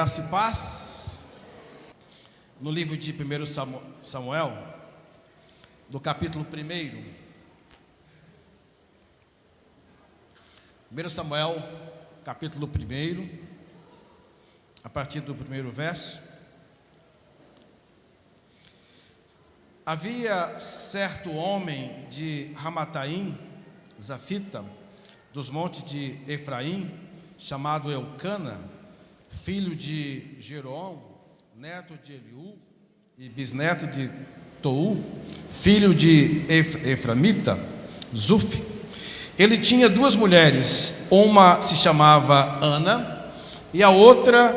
Graça e paz. No livro de 1 Samuel, do capítulo 1. 1 Samuel, capítulo 1, a partir do primeiro verso. Havia certo homem de Ramataim, Zafita, dos montes de Efraim, chamado Eucana, filho de Jeroão, neto de Eliú e bisneto de Tou, filho de Eframita, Zuf. Ele tinha duas mulheres, uma se chamava Ana e a outra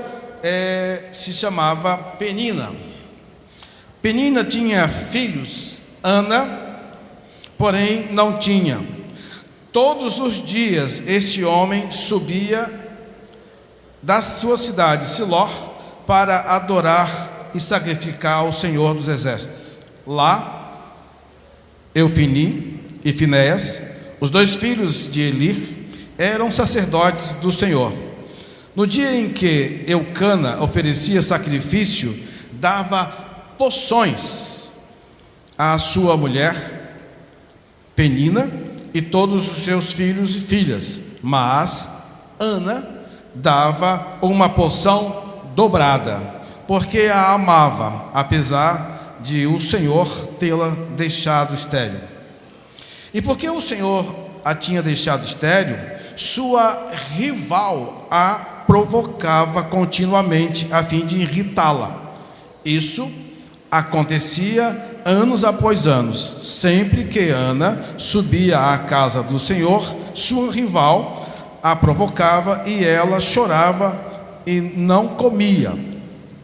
se chamava Penina. Penina tinha filhos, Ana, porém não tinha. Todos os dias este homem subia da sua cidade, Siló, para adorar e sacrificar ao Senhor dos Exércitos. Lá, Eufini e Finéias, os dois filhos de Eli, eram sacerdotes do Senhor. No dia em que Eucana oferecia sacrifício, dava poções à sua mulher, Penina, e todos os seus filhos e filhas, mas Ana dava uma porção dobrada, porque a amava, apesar de o Senhor tê-la deixado estéril. E porque o Senhor a tinha deixado estéril, sua rival a provocava continuamente a fim de irritá-la. Isso acontecia anos após anos. Sempre que Ana subia à casa do Senhor, sua rival a provocava e ela chorava e não comia.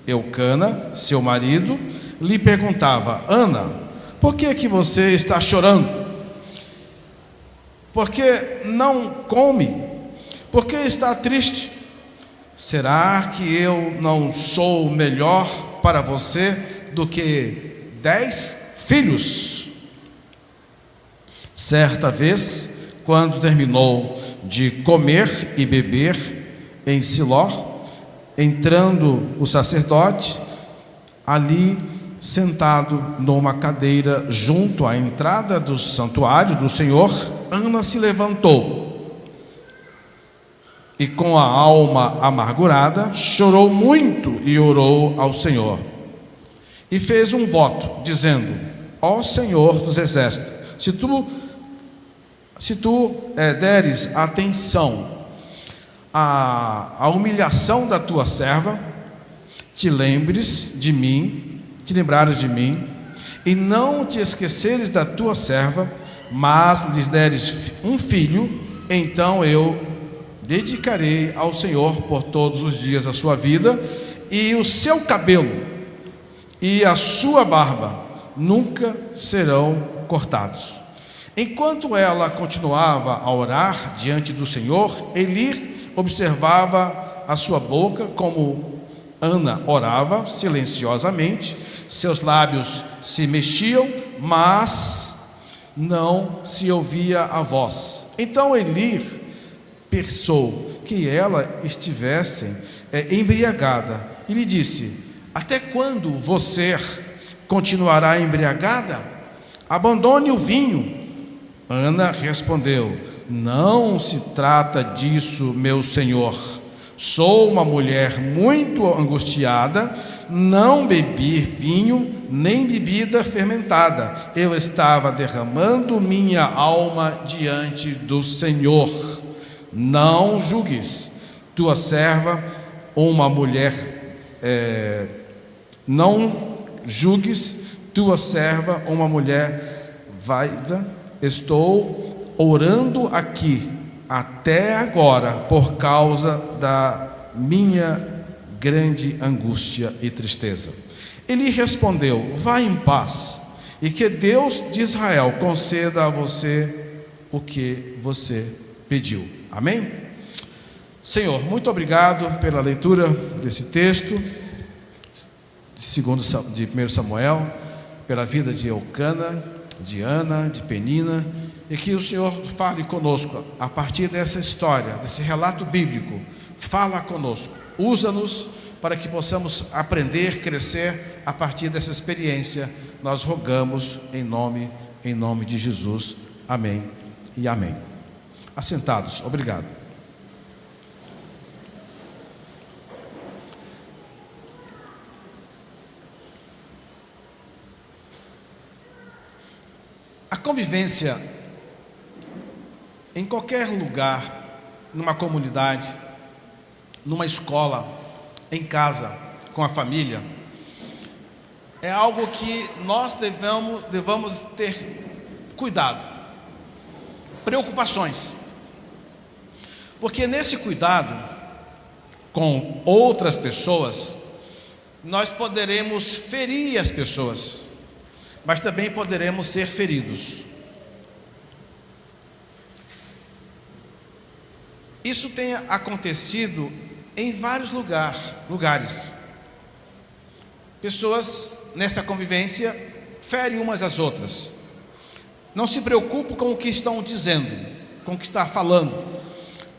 Eucana, seu marido, lhe perguntava: Ana, por que você está chorando? Por que não come? Por que está triste? Será que eu não sou melhor para você do que 10 filhos? Certa vez, quando terminou de comer e beber em Siló, entrando o sacerdote, ali sentado numa cadeira junto à entrada do santuário do Senhor, Ana se levantou e, com a alma amargurada, chorou muito e orou ao Senhor. E fez um voto, dizendo: ó Senhor dos Exércitos, se tu deres atenção à humilhação da tua serva, te lembrares de mim, e não te esqueceres da tua serva, mas lhes deres um filho, então eu dedicarei ao Senhor por todos os dias da sua vida, e o seu cabelo e a sua barba nunca serão cortados. Enquanto ela continuava a orar diante do Senhor, Eli observava a sua boca, como Ana orava silenciosamente. Seus lábios se mexiam, mas não se ouvia a voz. Então Eli pensou que ela estivesse embriagada e lhe disse: até quando você continuará embriagada? Abandone o vinho. Ana respondeu: não se trata disso, meu senhor. Sou uma mulher muito angustiada, não bebi vinho, nem bebida fermentada. Eu estava derramando minha alma diante do Senhor. Não julgues tua serva uma mulher, não julgues tua serva uma mulher vaida. Estou orando aqui até agora por causa da minha grande angústia e tristeza. Ele respondeu: vá em paz, e que Deus de Israel conceda a você o que você pediu. Amém? Senhor, muito obrigado pela leitura desse texto de 1 Samuel, pela vida de Eucana, de Ana, de Penina, e que o Senhor fale conosco a partir dessa história, desse relato bíblico. Fala conosco, usa-nos para que possamos aprender, crescer a partir dessa experiência. Nós rogamos em nome de Jesus. Amém e amém. Assentados, obrigado. A convivência em qualquer lugar, numa comunidade, numa escola, em casa, com a família, é algo que nós devamos ter cuidado, preocupações, porque nesse cuidado com outras pessoas, nós poderemos ferir as pessoas, mas também poderemos ser feridos. Isso tem acontecido em vários lugares. Pessoas nessa convivência ferem umas às outras. Não se preocupam com o que estão dizendo, com o que está falando,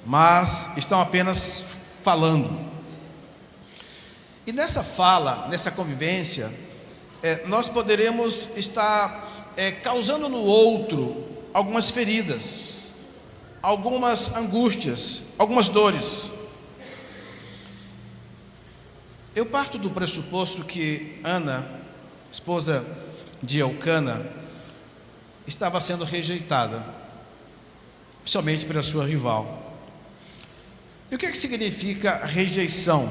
mas estão apenas falando. E nessa fala, nessa convivência, nós poderemos estar causando no outro algumas feridas, algumas angústias, algumas dores. Eu parto do pressuposto que Ana, esposa de Elcana, estava sendo rejeitada, principalmente pela sua rival. E o que significa rejeição?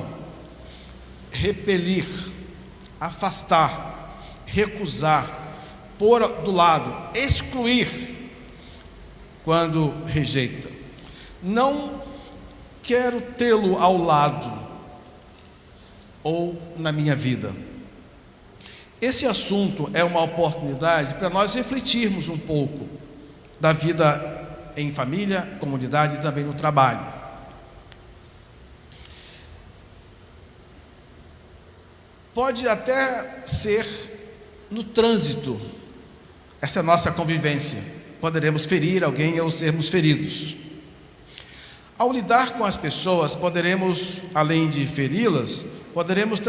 Repelir, afastar, recusar, pôr do lado, excluir. Quando rejeita, não quero tê-lo ao lado ou na minha vida. Esse assunto é uma oportunidade para nós refletirmos um pouco da vida em família, comunidade e também no trabalho. Pode até ser no trânsito, essa nossa convivência. Poderemos ferir alguém ou sermos feridos. Ao lidar com as pessoas, poderemos, além de feri-las, poderemos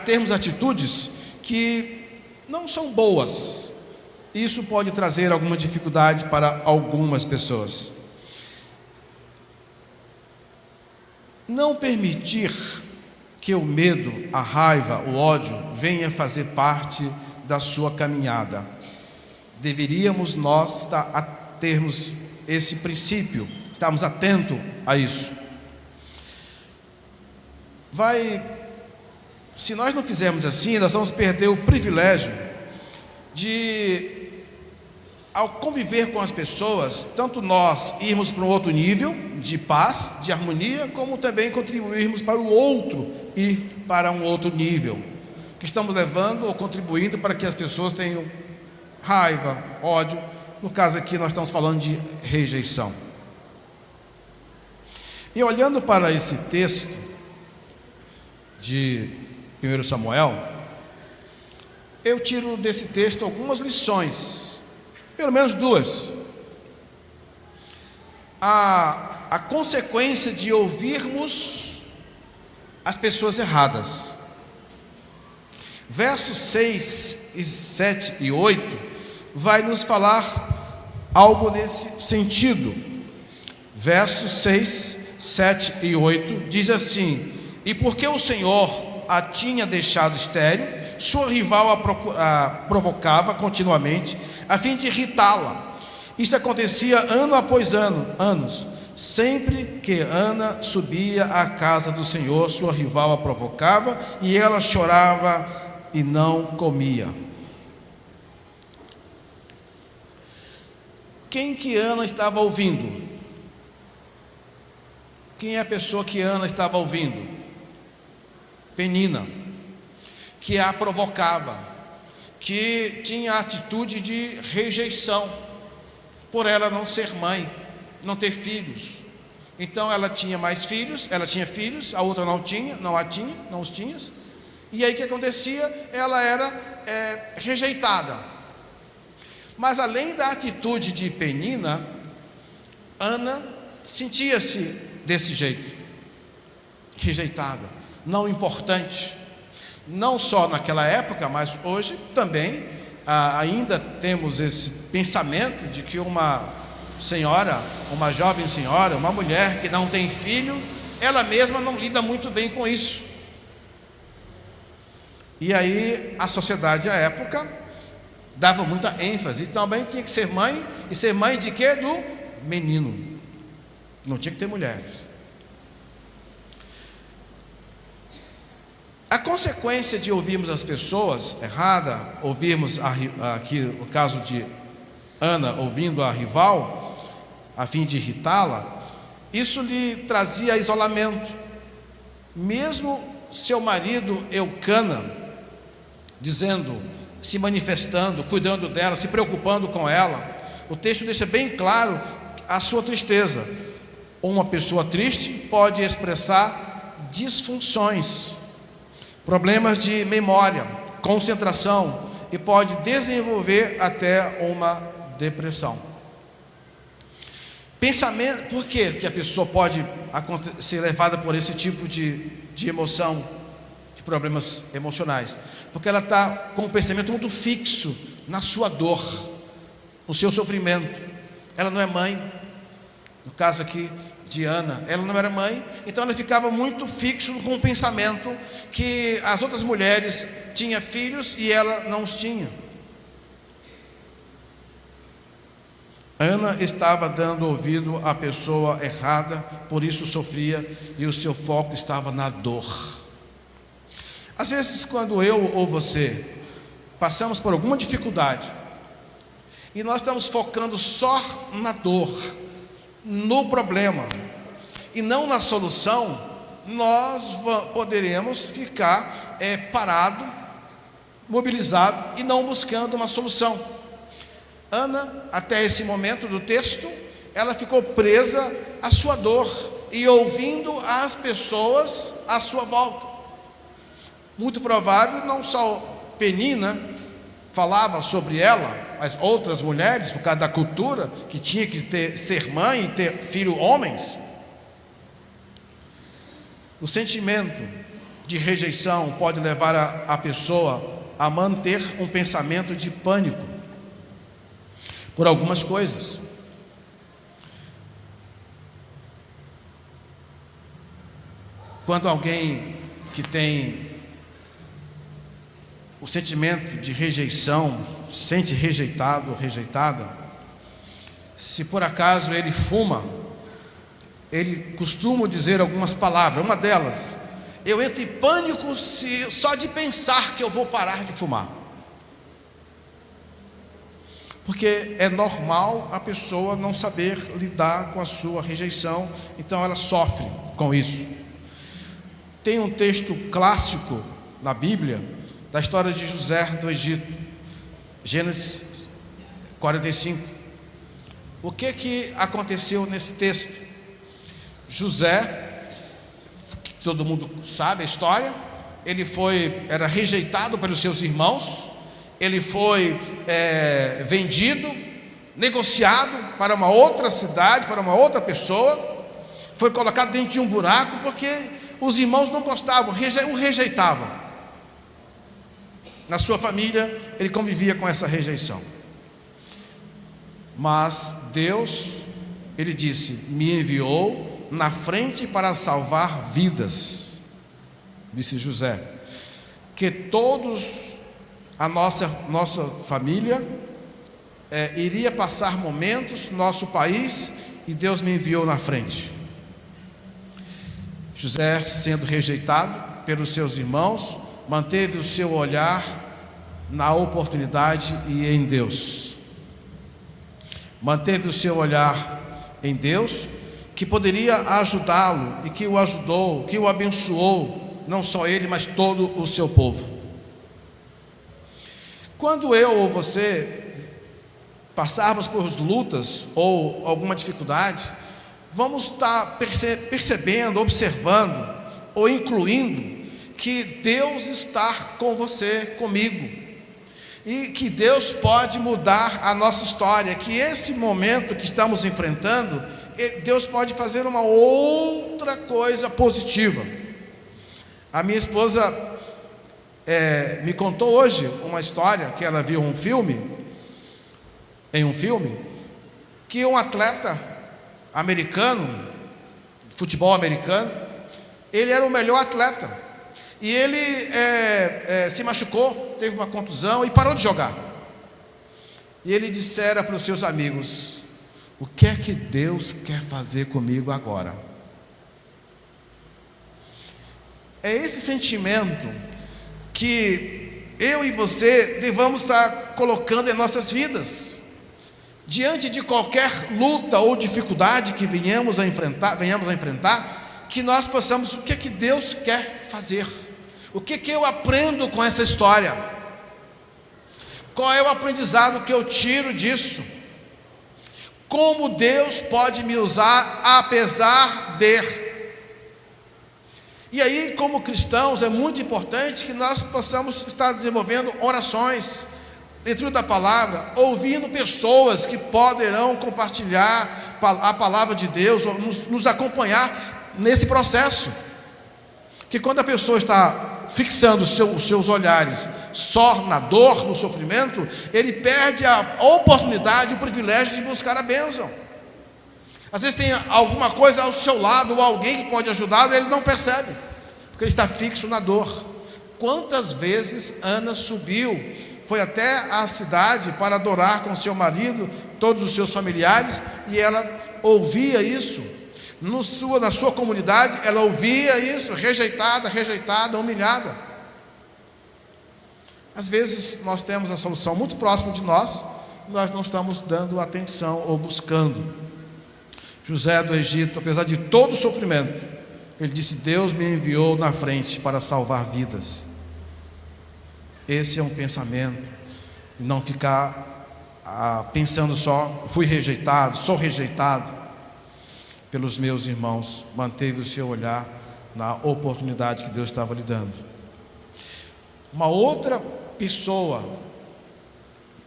termos atitudes que não são boas. Isso pode trazer alguma dificuldade para algumas pessoas. Não permitir que o medo, a raiva, o ódio venha fazer parte da sua caminhada. Deveríamos nós termos esse princípio, estarmos atentos a isso. Se nós não fizermos assim, nós vamos perder o privilégio de, ao conviver com as pessoas, tanto nós irmos para um outro nível de paz, de harmonia, como também contribuirmos para o outro ir para um outro nível, que estamos levando ou contribuindo para que as pessoas tenham raiva, ódio. No caso aqui nós estamos falando de rejeição. E olhando para esse texto de 1 Samuel, eu tiro desse texto algumas lições, pelo menos duas. A consequência de ouvirmos as pessoas erradas. Versos 6, 7 e 8 vai nos falar algo nesse sentido. Versos 6, 7 e 8 diz assim: e porque o Senhor a tinha deixado estéril, sua rival a provocava continuamente, a fim de irritá-la. Isso acontecia ano após anos. Sempre que Ana subia à casa do Senhor, sua rival a provocava, e ela chorava e não comia. Quem que Ana estava ouvindo? Quem é a pessoa que Ana estava ouvindo? Penina, que a provocava, que tinha a atitude de rejeição, por ela não ser mãe, não ter filhos. Então ela tinha mais filhos, ela tinha filhos, a outra não os tinha. E aí o que acontecia? Ela era rejeitada. Mas além da atitude de Penina, Ana sentia-se desse jeito. rejeitada, não importante. Não só naquela época, mas hoje também ainda temos esse pensamento de que uma senhora, uma jovem senhora, uma mulher que não tem filho, ela mesma não lida muito bem com isso. E aí a sociedade à época dava muita ênfase, e também tinha que ser mãe, e ser mãe de quê? Do menino. Não tinha que ter mulheres. A consequência de ouvirmos as pessoas errada, ouvirmos aqui o caso de Ana ouvindo a rival, a fim de irritá-la, isso lhe trazia isolamento. Mesmo seu marido Eucana, dizendo, se manifestando, cuidando dela, se preocupando com ela, o texto deixa bem claro a sua tristeza. Uma pessoa triste pode expressar disfunções, problemas de memória, concentração, e pode desenvolver até uma depressão. Pensamento, por que a pessoa pode ser levada por esse tipo de emoção, de problemas emocionais? Porque ela está com um pensamento muito fixo na sua dor, no seu sofrimento. Ela não é mãe, no caso aqui de Ana, ela não era mãe, então ela ficava muito fixo com o pensamento que as outras mulheres tinham filhos e ela não os tinha. Ana estava dando ouvido à pessoa errada, por isso sofria, e o seu foco estava na dor. Às vezes, quando eu ou você passamos por alguma dificuldade e nós estamos focando só na dor, no problema e não na solução, nós poderemos ficar parado, mobilizado e não buscando uma solução. Ana, até esse momento do texto, ela ficou presa à sua dor e ouvindo as pessoas à sua volta. Muito provável, não só Penina falava sobre ela, mas outras mulheres, por causa da cultura, que tinha que ser mãe e ter filho homens. O sentimento de rejeição pode levar a pessoa a manter um pensamento de pânico por algumas coisas. Quando alguém que tem o sentimento de rejeição, se sente rejeitado ou rejeitada, se por acaso ele fuma, ele costuma dizer algumas palavras. Uma delas: eu entro em pânico só de pensar que eu vou parar de fumar. Porque é normal a pessoa não saber lidar com a sua rejeição, então ela sofre com isso. Tem um texto clássico na Bíblia da história de José do Egito, Gênesis 45. O que aconteceu nesse texto? José, que todo mundo sabe a história, ele era rejeitado pelos seus irmãos, ele foi vendido, negociado para uma outra cidade, para uma outra pessoa, foi colocado dentro de um buraco, porque os irmãos não gostavam, o rejeitavam. Na sua família, ele convivia com essa rejeição. Mas Deus, ele disse, me enviou na frente para salvar vidas, disse José, que todos, a nossa família, iria passar momentos no nosso país, e Deus me enviou na frente. José, sendo rejeitado pelos seus irmãos, manteve o seu olhar na oportunidade e em Deus. Manteve o seu olhar em Deus, que poderia ajudá-lo, e que o ajudou, que o abençoou, não só ele, mas todo o seu povo. Quando eu ou você passarmos por lutas ou alguma dificuldade, vamos estar percebendo, observando ou incluindo que Deus está com você, comigo, e que Deus pode mudar a nossa história, que esse momento que estamos enfrentando, Deus pode fazer uma outra coisa positiva. A minha esposa me contou hoje uma história que ela viu em um filme, que um atleta americano, futebol americano, ele era o melhor atleta, e ele se machucou, teve uma contusão e parou de jogar. E ele dissera para os seus amigos: o que é que Deus quer fazer comigo agora? É esse sentimento que eu e você devamos estar colocando em nossas vidas, diante de qualquer luta ou dificuldade que venhamos a enfrentar, que nós possamos, o que é que Deus quer fazer? O que é que eu aprendo com essa história? Qual é o aprendizado que eu tiro disso? Como Deus pode me usar apesar de... E aí, como cristãos, é muito importante que nós possamos estar desenvolvendo orações, leitura da palavra, ouvindo pessoas que poderão compartilhar a palavra de Deus, ou nos acompanhar nesse processo. Que quando a pessoa está fixando os seus olhares só na dor, no sofrimento, ele perde a oportunidade, o privilégio de buscar a bênção. Às vezes tem alguma coisa ao seu lado, ou alguém que pode ajudá-lo, ele não percebe, porque ele está fixo na dor. Quantas vezes Ana subiu, foi até a cidade para adorar com seu marido, todos os seus familiares, e ela ouvia isso, na sua comunidade, ela ouvia isso, rejeitada, humilhada. Às vezes nós temos a solução muito próxima de nós não estamos dando atenção ou buscando. José do Egito, apesar de todo o sofrimento, ele disse: Deus me enviou na frente para salvar vidas. Esse é um pensamento, e não ficar pensando só, fui rejeitado, sou rejeitado pelos meus irmãos. Manteve o seu olhar na oportunidade que Deus estava lhe dando. Uma outra pessoa,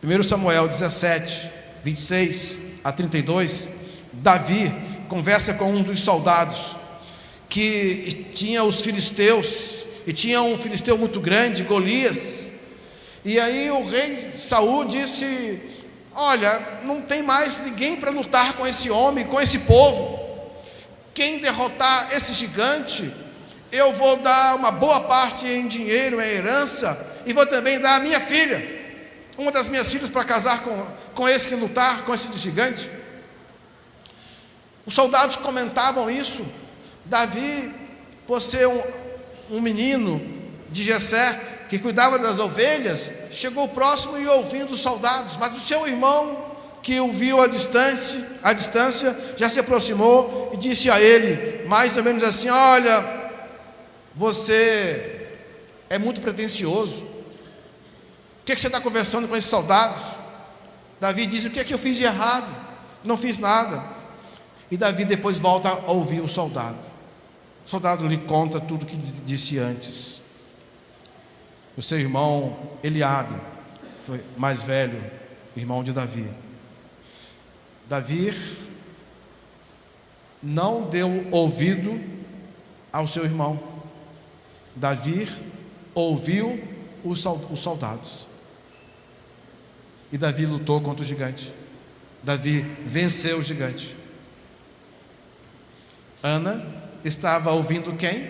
1 Samuel 17, 26 a 32, Davi conversa com um dos soldados que tinha os filisteus, e tinha um filisteu muito grande, Golias. E aí o rei Saul disse: olha, não tem mais ninguém para lutar com esse homem, com esse povo. Quem derrotar esse gigante, eu vou dar uma boa parte em dinheiro, em herança, e vou também dar a minha filha, uma das minhas filhas, para casar com esse que lutar, com esse gigante. Os soldados comentavam isso. Davi, por ser um menino de Jessé, que cuidava das ovelhas, chegou próximo e ouvindo os soldados, mas o seu irmão, que o viu à distância, já se aproximou e disse a ele, mais ou menos assim: olha, você é muito pretensioso, o que você está conversando com esses soldados? Davi diz: o que é que eu fiz de errado? Não fiz nada. E Davi depois volta a ouvir o soldado. O soldado lhe conta tudo o que disse antes. O seu irmão Eliabe foi mais velho, irmão de Davi. Davi não deu ouvido ao seu irmão. Davi ouviu os soldados. E Davi lutou contra o gigante. Davi venceu o gigante. Ana estava ouvindo quem?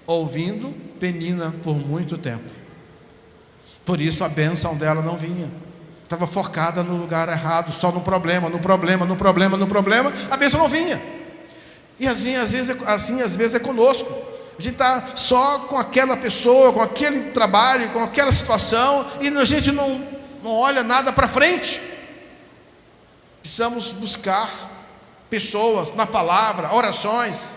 Ouvindo Penina por muito tempo. Por isso a bênção dela não vinha. Estava focada no lugar errado, só no problema, a bênção não vinha. E assim às vezes é conosco. A gente está só com aquela pessoa, com aquele trabalho, com aquela situação, e a gente não olha nada para frente. Precisamos buscar pessoas na palavra, orações,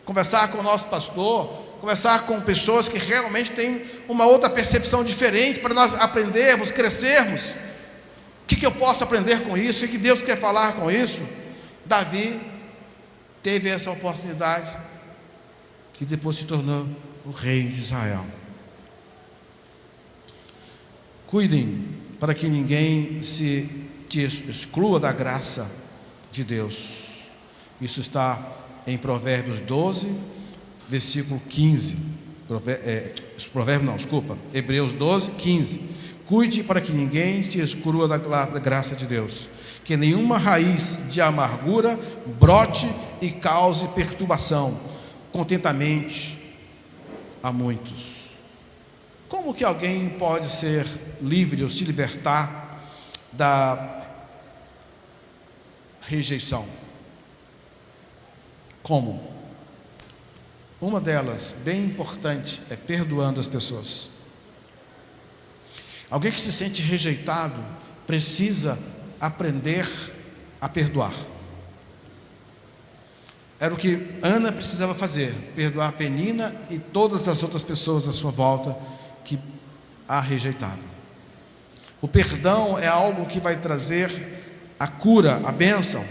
conversar com o nosso pastor, conversar com pessoas que realmente têm uma outra percepção diferente, para nós aprendermos, crescermos. O que eu posso aprender com isso? O que Deus quer falar com isso? Davi teve essa oportunidade, que depois se tornou o rei de Israel. Cuidem para que ninguém te exclua da graça de Deus. Isso está em Provérbios 12, versículo 15. Hebreus 12, 15. Cuide para que ninguém te exclua da graça de Deus, que nenhuma raiz de amargura brote e cause perturbação, contentamente a muitos. Como que alguém pode ser livre ou se libertar da rejeição? Como? Uma delas, bem importante, é perdoando as pessoas. Alguém que se sente rejeitado precisa aprender a perdoar. Era o que Ana precisava fazer, perdoar Penina e todas as outras pessoas à sua volta que a rejeitavam. O perdão é algo que vai trazer a cura, a bênção.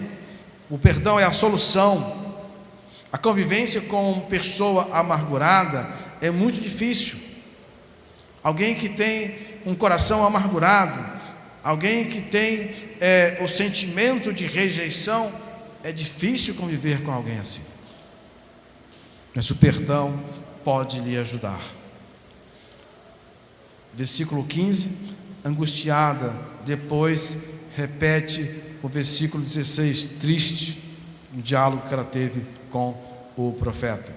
O perdão é a solução. A convivência com pessoa amargurada é muito difícil. Alguém que tem um coração amargurado, alguém que tem o sentimento de rejeição, é difícil conviver com alguém assim. Mas o perdão pode lhe ajudar. Versículo 15, angustiada, depois repete o versículo 16, triste, um diálogo que ela teve com o profeta.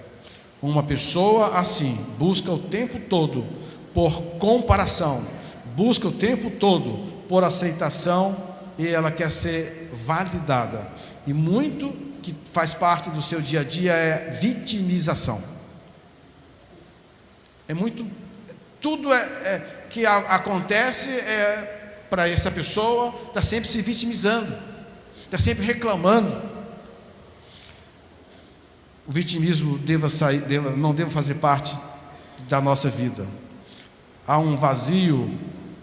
Uma pessoa assim busca o tempo todo por comparação, busca o tempo todo por aceitação, e ela quer ser validada. E muito que faz parte do seu dia a dia é vitimização. É muito, tudo que acontece para essa pessoa, está sempre se vitimizando, está sempre reclamando. O vitimismo não deve fazer parte da nossa vida. Há um vazio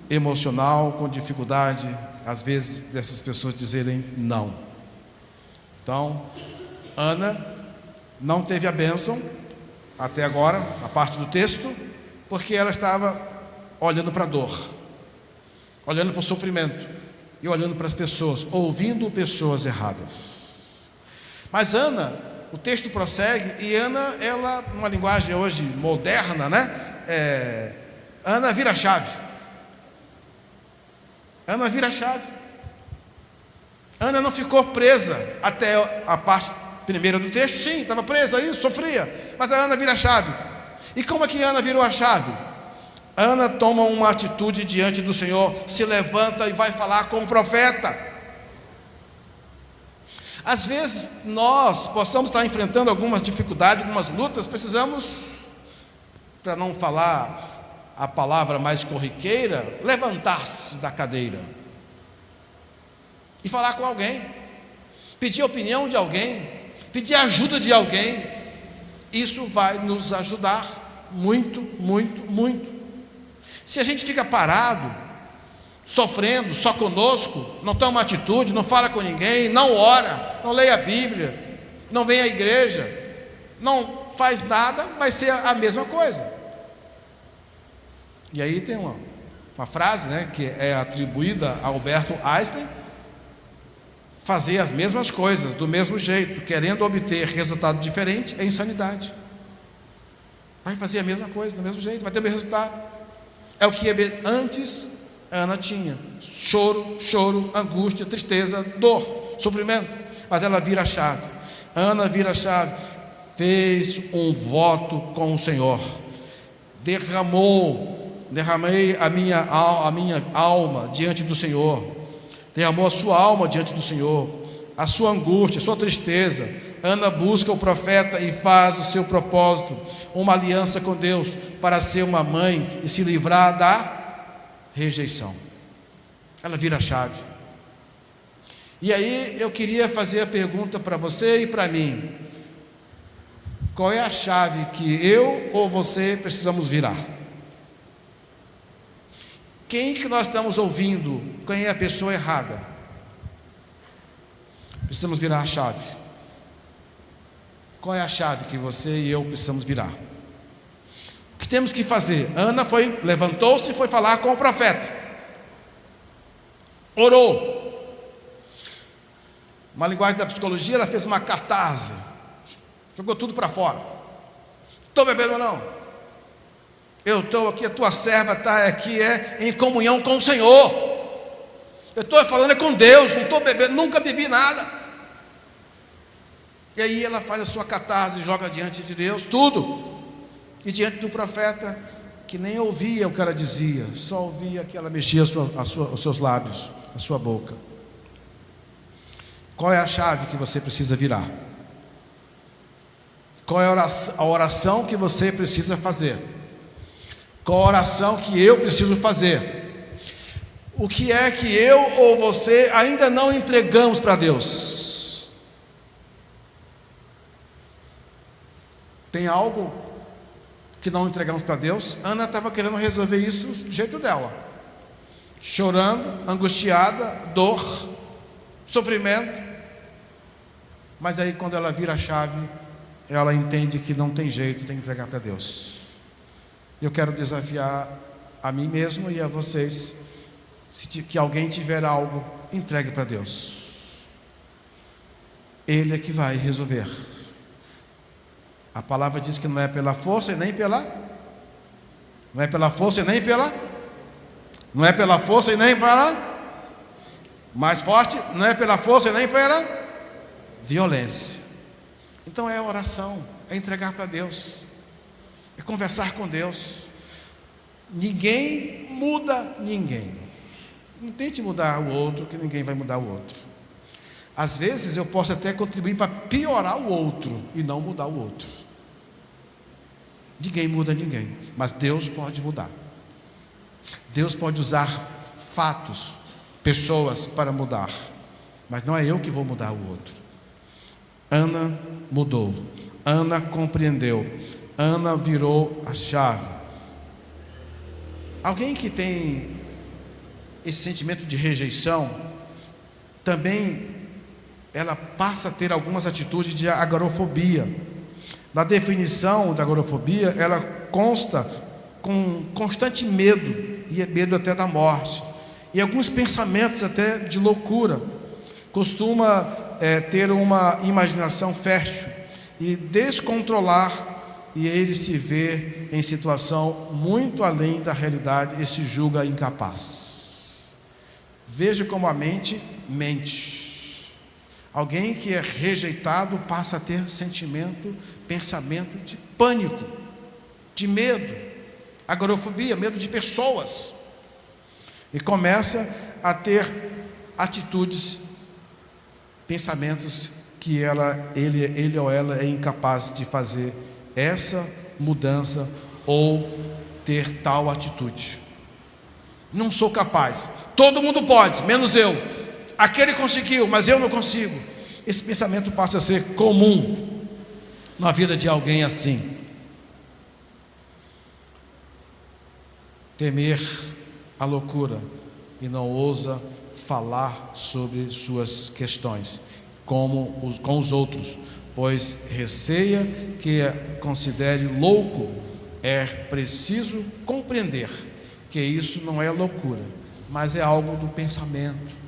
emocional, com dificuldade, às vezes, dessas pessoas dizerem não. Então, Ana não teve a bênção, até agora, a parte do texto, porque ela estava olhando para a dor, olhando para o sofrimento, e olhando para as pessoas, ouvindo pessoas erradas. Mas Ana, o texto prossegue, e Ana, ela, uma linguagem hoje moderna, né? Ana vira a chave. Ana vira a chave. Ana não ficou presa até a parte primeira do texto. Sim, estava presa, isso, sofria. Mas a Ana vira a chave. E como é que Ana virou a chave? Ana toma uma atitude diante do Senhor, se levanta e vai falar com o profeta. Às vezes nós possamos estar enfrentando algumas dificuldades, algumas lutas, precisamos, para não falar a palavra mais corriqueira, levantar-se da cadeira e falar com alguém, pedir a opinião de alguém, pedir a ajuda de alguém. Isso vai nos ajudar muito, muito, muito. Se a gente fica parado, sofrendo só conosco, não toma uma atitude, não fala com ninguém, não ora, não leia a Bíblia, não vem à igreja, não faz nada, vai ser a mesma coisa. E aí tem uma frase, né, que é atribuída a Albert Einstein: fazer as mesmas coisas do mesmo jeito, querendo obter resultado diferente, é insanidade. Vai fazer a mesma coisa do mesmo jeito, vai ter o mesmo resultado. É o que antes Ana tinha: choro, angústia, tristeza, dor, sofrimento. Mas ela vira a chave. Ana vira a chave, fez um voto com o Senhor, derramei a minha alma diante do Senhor, derramou a sua alma diante do Senhor, a sua angústia, a sua tristeza. Ana busca o profeta e faz o seu propósito, uma aliança com Deus, para ser uma mãe e se livrar da rejeição. Ela vira a chave. E aí eu queria fazer a pergunta para você e para mim: qual é a chave que eu ou você precisamos virar? Quem que nós estamos ouvindo? Quem é a pessoa errada? Precisamos virar a chave. Qual é a chave que você e eu precisamos virar? O que temos que fazer? Ana levantou-se e foi falar com o profeta. Orou. Uma linguagem da psicologia, ela fez uma catarse. Jogou tudo para fora. Estou bebendo ou não? Eu estou aqui, a tua serva está aqui em comunhão com o Senhor. Eu estou falando com Deus, não estou bebendo, nunca bebi nada. E aí ela faz a sua catarse, joga diante de Deus tudo. E diante do profeta, que nem ouvia o que ela dizia, só ouvia que ela mexia os seus lábios, a sua boca. Qual é a chave que você precisa virar? Qual é a oração que você precisa fazer? Qual a oração que eu preciso fazer? O que é que eu ou você ainda não entregamos para Deus? Tem algo que não entregamos para Deus? Ana estava querendo resolver isso do jeito dela, chorando, angustiada, dor, sofrimento. Mas aí quando ela vira a chave, ela entende que não tem jeito, tem que entregar para Deus. Eu quero desafiar a mim mesmo e a vocês, que alguém tiver algo, entregue para Deus. Ele é que vai resolver. A palavra diz que não é pela força e nem pela mais forte, não é pela força e nem pela violência. Então é oração, é entregar para Deus, é conversar com Deus. Ninguém muda ninguém. Não tente mudar o outro, que ninguém vai mudar o outro. Às vezes eu posso até contribuir para piorar o outro e não mudar o outro. Ninguém muda ninguém, mas Deus pode mudar. Deus pode usar fatos, pessoas para mudar, mas não é eu que vou mudar o outro. Ana mudou, Ana compreendeu, Ana virou a chave. Alguém que tem esse sentimento de rejeição, também ela passa a ter algumas atitudes de agorafobia. Na definição da agorafobia, ela consta com constante medo, e é medo até da morte, e alguns pensamentos até de loucura. Costuma ter uma imaginação fértil e descontrolar, e ele se vê em situação muito além da realidade e se julga incapaz. Veja como a mente mente. Alguém que é rejeitado passa a ter sentimento, pensamento de pânico, de medo, agorafobia, medo de pessoas, e começa a ter atitudes, pensamentos que ele ou ela é incapaz de fazer essa mudança ou ter tal atitude. Não sou capaz, todo mundo pode, menos eu. Aquele conseguiu, mas eu não consigo. Esse pensamento passa a ser comum na vida de alguém assim. Temer a loucura e não ousa falar sobre suas questões com os outros, pois receia que considere louco. É preciso compreender que isso não é loucura, mas é algo do pensamento,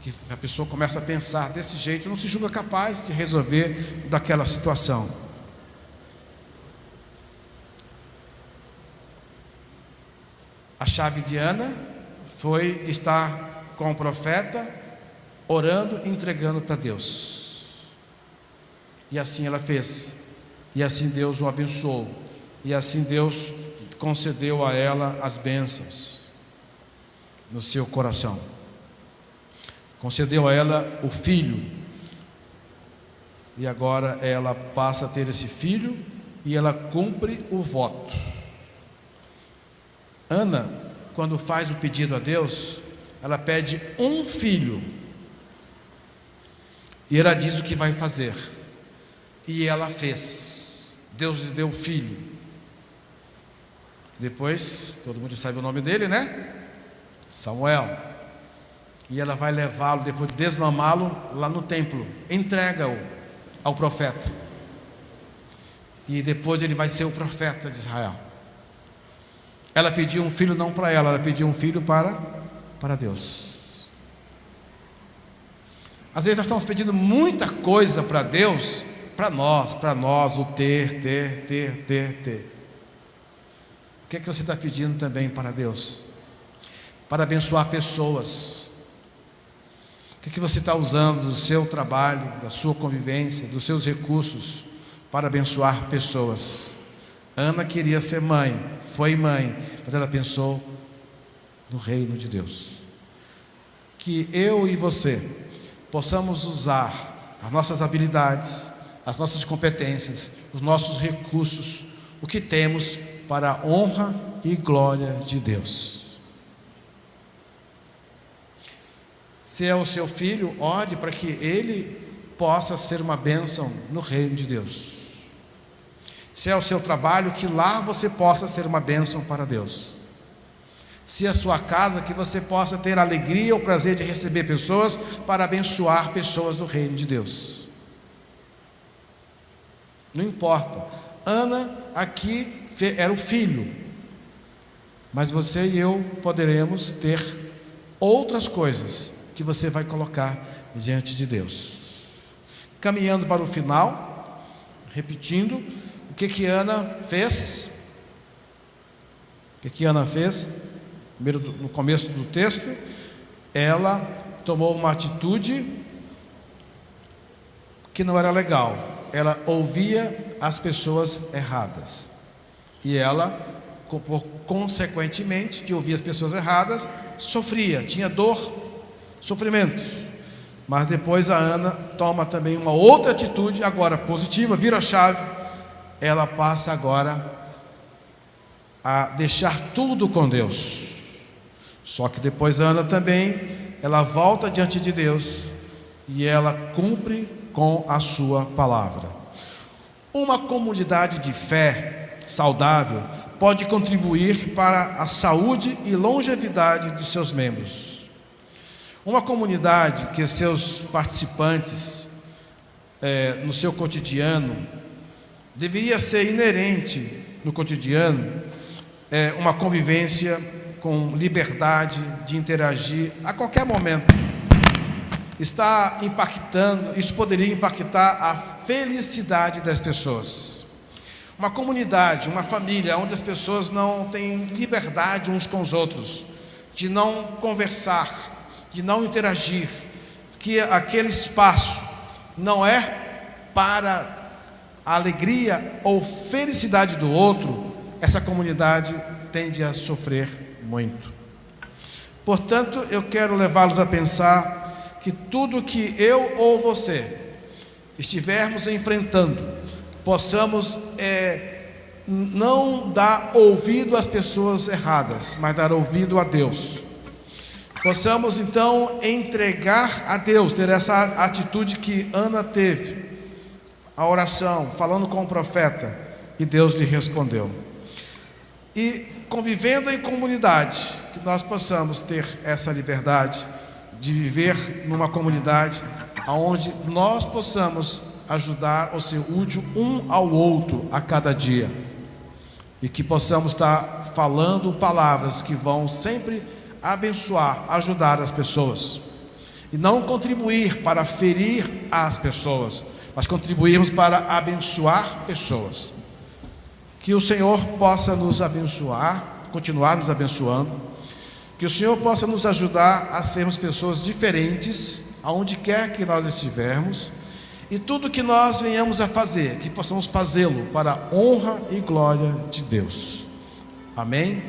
que a pessoa começa a pensar desse jeito, não se julga capaz de resolver daquela situação. A chave de Ana foi estar com o profeta, orando e entregando para Deus. E assim ela fez. E assim Deus o abençoou. E assim Deus concedeu a ela as bênçãos no seu coração. Concedeu a ela o filho. E agora ela passa a ter esse filho e ela cumpre o voto. Ana, quando faz o pedido a Deus, ela pede um filho. E ela diz o que vai fazer. E ela fez. Deus lhe deu o filho. Depois, todo mundo sabe o nome dele, né? Samuel. E ela vai levá-lo, depois de desmamá-lo, lá no templo. Entrega-o ao profeta. E depois ele vai ser o profeta de Israel. Ela pediu um filho não para ela pediu um filho para Deus. Às vezes nós estamos pedindo muita coisa para Deus, para nós, o ter. que é que você está pedindo também para Deus? Para abençoar pessoas. O que é que você está usando do seu trabalho, da sua convivência, dos seus recursos para abençoar pessoas? Ana queria ser mãe, foi mãe, mas ela pensou no reino de Deus. Que eu e você possamos usar as nossas habilidades, as nossas competências, os nossos recursos, o que temos para a honra e glória de Deus. Se é o seu filho, ore para que ele possa ser uma bênção no reino de Deus. Se é o seu trabalho, que lá você possa ser uma bênção para Deus. Se é a sua casa, que você possa ter a alegria, o prazer de receber pessoas para abençoar pessoas do reino de Deus. Não importa. Ana aqui era o filho, mas você e eu poderemos ter outras coisas que você vai colocar diante de Deus. Caminhando para o final, repetindo, o que Ana fez? O que Ana fez? Primeiro, no começo do texto, ela tomou uma atitude que não era legal. Ela ouvia as pessoas erradas. E ela, consequentemente, de ouvir as pessoas erradas, sofria, tinha dor, sofrimento. Mas depois a Ana toma também uma outra atitude, agora positiva, vira a chave. Ela passa agora a deixar tudo com Deus. Só que depois Ana também, ela volta diante de Deus e ela cumpre com a sua palavra. Uma comunidade de fé saudável pode contribuir para a saúde e longevidade dos seus membros. Uma comunidade que seus participantes, no seu cotidiano, deveria ser inerente no cotidiano, uma convivência com liberdade de interagir a qualquer momento. Está impactando, isso poderia impactar a felicidade das pessoas. Uma comunidade, uma família, onde as pessoas não têm liberdade uns com os outros, de não conversar, de não interagir, que aquele espaço não é para a alegria ou felicidade do outro, essa comunidade tende a sofrer muito. Portanto, eu quero levá-los a pensar que tudo que eu ou você estivermos enfrentando, possamos não dar ouvido às pessoas erradas, mas dar ouvido a Deus. Possamos então entregar a Deus, ter essa atitude que Ana teve, a oração, falando com o profeta, e Deus lhe respondeu. E convivendo em comunidade, que nós possamos ter essa liberdade de viver numa comunidade onde nós possamos ajudar ou ser útil um ao outro a cada dia, e que possamos estar falando palavras que vão sempre abençoar, ajudar as pessoas, e não contribuir para ferir as pessoas, mas contribuirmos para abençoar pessoas. Que o Senhor possa nos abençoar, continuar nos abençoando, que o Senhor possa nos ajudar a sermos pessoas diferentes, aonde quer que nós estivermos, e tudo que nós venhamos a fazer, que possamos fazê-lo para a honra e glória de Deus. Amém?